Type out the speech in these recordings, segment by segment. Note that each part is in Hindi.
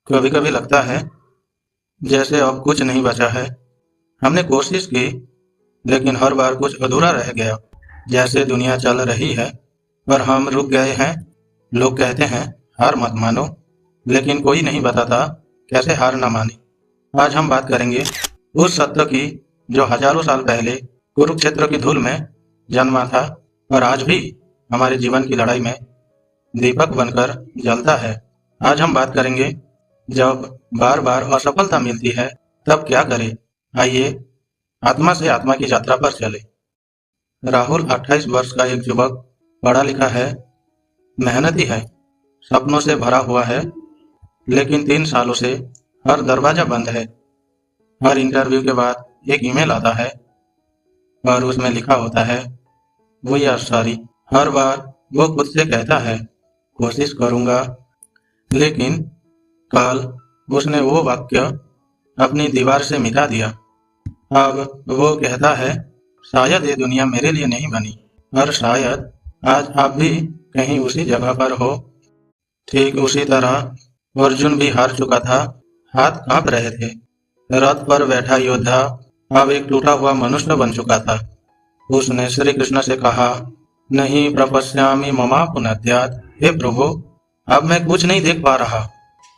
कभी कभी लगता है जैसे अब कुछ नहीं बचा है। हमने कोशिश की, लेकिन हर बार कुछ अधूरा रह गया। जैसे दुनिया चल रही है पर हम रुक गए हैं। लोग कहते हैं हार मत मानो, लेकिन कोई नहीं बताता कैसे हार ना माने। आज हम बात करेंगे उस सत्य की जो हजारों साल पहले कुरुक्षेत्र की धूल में जन्मा था और आज भी हमारे जीवन की लड़ाई में दीपक बनकर जलता है। आज हम बात करेंगे जब बार बार असफलता मिलती है तब क्या करें। आइए आत्मा से आत्मा की यात्रा पर चले। राहुल 28 वर्ष का एक युवक, पढ़ा लिखा है, मेहनती है, सपनों से भरा हुआ है, लेकिन 3 सालों से हर दरवाजा बंद है। हर इंटरव्यू के बाद एक ईमेल आता है और उसमें लिखा होता है वी आर सॉरी। हर बार वो खुद से कहता है कोशिश करूंगा, लेकिन कल उसने वो वाक्य अपनी दीवार से मिटा दिया। अब वो कहता है शायद ये दुनिया मेरे लिए नहीं बनी, और शायद आज आप भी कहीं उसी जगह पर हो। ठीक उसी तरह अर्जुन भी हार चुका था, हाथ कांप रहे थे। रथ पर बैठा योद्धा अब एक टूटा हुआ मनुष्य बन चुका था। उसने श्री कृष्ण से कहा, नहीं प्रपश्यामि ममा पुनद्यात्। हे प्रभु, अब मैं कुछ नहीं देख पा रहा,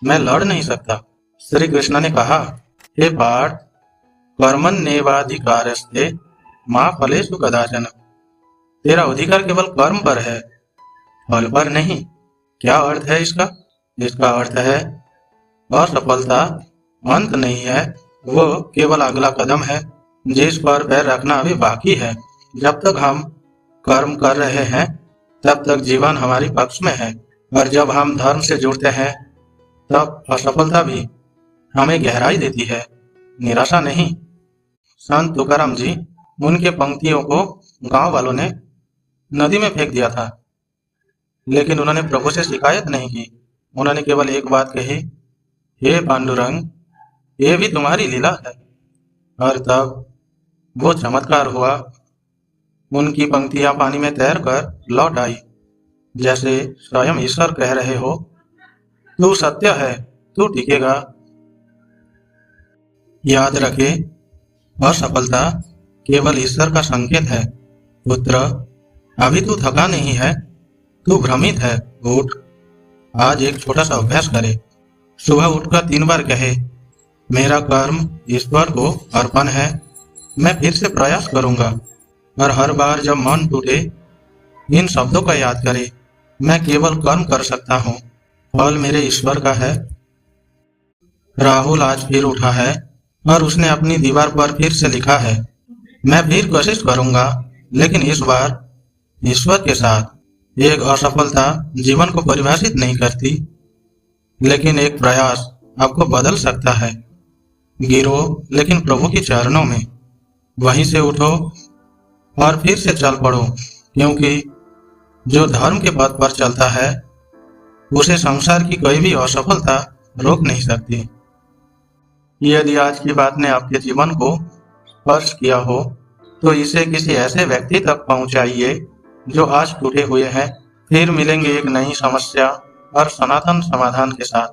मैं लड़ नहीं सकता। श्री कृष्ण ने कहा, हे पार्थ, कर्मण्येवाधिकारस्ते मा फलेषु कदाचन। तेरा अधिकार केवल कर्म पर है, फल पर नहीं। क्या अर्थ है इसका? इसका अर्थ है असफलता अंत नहीं है, वो केवल अगला कदम है जिस पर पैर रखना अभी बाकी है। जब तक हम कर्म कर रहे हैं तब तक जीवन हमारे पक्ष में है, और जब हम धर्म से जुड़ते हैं तब असफलता भी हमें गहराई देती है, निराशा नहीं। संत तुकाराम जी, उनके पंक्तियों को गांव वालों ने नदी में फेंक दिया था, लेकिन उन्होंने प्रभु से शिकायत नहीं की। उन्होंने केवल एक बात कही, हे पांडुरंग, ये भी तुम्हारी लीला है। और तब वो चमत्कार हुआ। उनकी पंक्तियां पानी में तैर कर लौट आई, जैसे स्वयं ईश्वर कह रहे हो, तू सत्य है, तू टिकेगा। याद रखे, असफलता केवल ईश्वर का संकेत है। पुत्र, अभी तू थका नहीं है, तू भ्रमित है, उठ। आज एक छोटा सा अभ्यास करे। सुबह उठकर 3 बार कहे, मेरा कर्म ईश्वर को अर्पण है, मैं फिर से प्रयास करूंगा। और हर बार जब मन टूटे इन शब्दों का याद करे, मैं केवल कर्म कर सकता हूँ, फल मेरे ईश्वर का है। राहुल आज फिर उठा है और उसने अपनी दीवार पर फिर से लिखा है, मैं फिर कोशिश करूंगा, लेकिन इस बार ईश्वर के साथ। एक असफलता जीवन को परिभाषित नहीं करती, लेकिन एक प्रयास आपको बदल सकता है। गिरो, लेकिन प्रभु के चरणों में। वहीं से उठो और फिर से चल पड़ो, क्योंकि जो धर्म के पथ पर चलता है उसे संसार की कोई भी असफलता रोक नहीं सकती। यदि आज की बात ने आपके जीवन को स्पर्श किया हो तो इसे किसी ऐसे व्यक्ति तक पहुंचाइए जो आज टूटे हुए हैं। फिर मिलेंगे एक नई समस्या और सनातन समाधान के साथ।